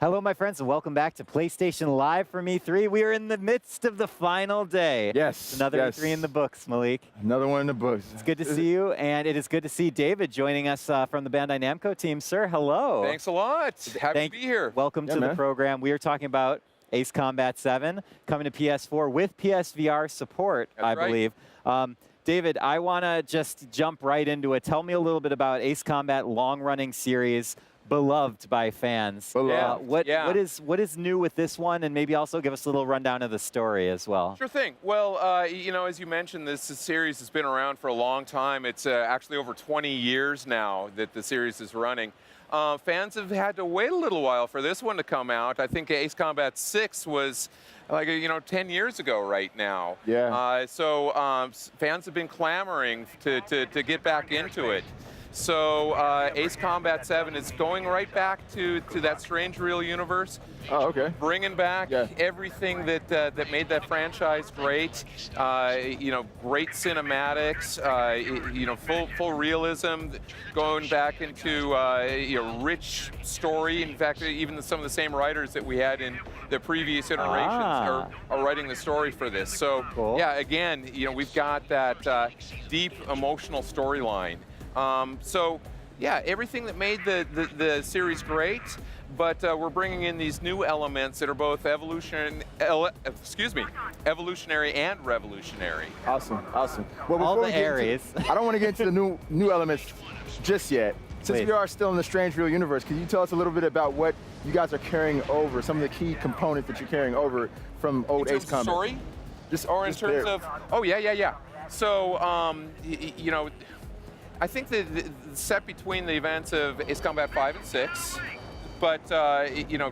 Hello, my friends, and welcome back to PlayStation Live from E3. We are in the midst of the final day. Yes. Another E3 in the books, Malik. Another one in the books. It's good to see you, and it is good to see David joining us from the Bandai Namco team. Sir, hello. Thanks a lot. Happy to be here. Welcome to the program. We are talking about Ace Combat 7 coming to PS4 with PSVR support, I believe. David, I want to just jump right into it. Tell me a little bit about Ace Combat long-running series, beloved by fans. What is new with this one, and maybe also give us a little rundown of the story as well. Sure thing. Well, you know, as you mentioned, this series has been around for a long time. It's actually over 20 years now that the series is running. Fans have had to wait a little while for this one to come out. I think Ace Combat 6 was like, 10 years ago right now. Yeah. So fans have been clamoring to get back into it. So Ace Combat 7 is going right back to that strange real universe. Oh, okay. Bringing back everything that made that franchise great. Great cinematics. Full realism. Going back into rich story. In fact, even some of the same writers that we had in the previous iterations are writing the story for this. So yeah, again, we've got that deep emotional storyline. So, yeah, everything that made the series great, but we're bringing in these new elements that are both evolutionary and revolutionary. Awesome, awesome. Well, all the areas. I don't want to get into the new elements just yet. Since we are still in the strange real universe, can you tell us a little bit about what you guys are carrying over, some of the key components that you're carrying over from old Ace Combat? Story? Or in terms of, oh, yeah. So, I think that set between the events of Ace Combat 5 and 6, but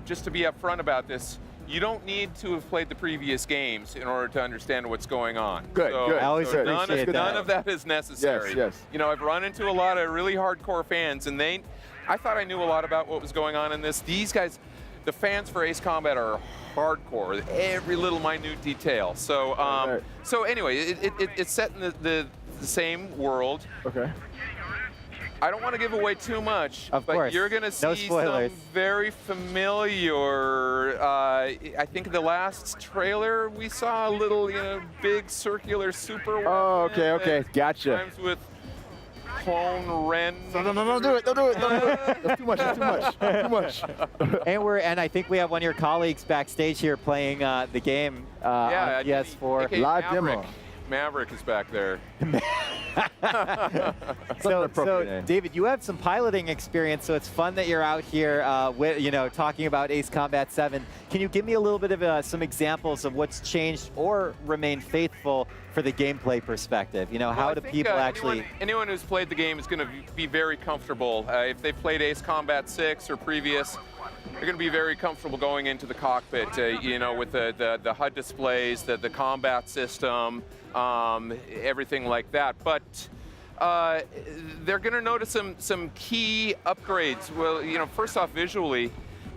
just to be upfront about this, you don't need to have played the previous games in order to understand what's going on. Good. I always appreciate that. None of that is necessary. Yes. I've run into a lot of really hardcore fans, and I thought I knew a lot about what was going on in this. These guys, the fans for Ace Combat are hardcore, every little minute detail. So, so anyway, it's set in the same world. Okay. I don't want to give away too much, but you're going to see some very familiar, I think the last trailer we saw a little, big circular super Oh, okay, gotcha. Times with clone Ren. No, don't do it. That's too much. And I think we have one of your colleagues backstage here playing the game on PS4. Live demo. Maverick is back there. So, David, you have some piloting experience, so it's fun that you're out here, talking about Ace Combat 7. Can you give me a little bit of some examples of what's changed or remained faithful for the gameplay perspective? How do people actually... Anyone who's played the game is going to be very comfortable. If they've played Ace Combat 6 or previous, they're going to be very comfortable going into the cockpit, with the HUD displays, the combat system, everything like that. But they're going to notice some key upgrades. Well, first off, visually,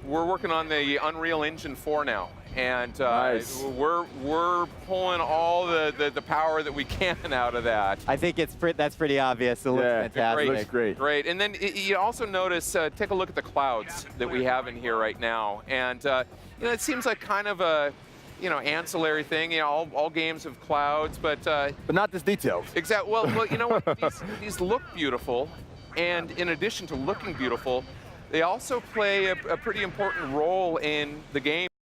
we're working on the Unreal Engine 4 now. And we're pulling all the power that we can out of that. I think that's pretty obvious. It looks fantastic. It looks great. Great. And then you also notice, take a look at the clouds that we have in here right now. And it seems like kind of a ancillary thing. All games have clouds, but not this detailed. Exactly. Well, you know what? These look beautiful, and in addition to looking beautiful, they also play a pretty important role in the game.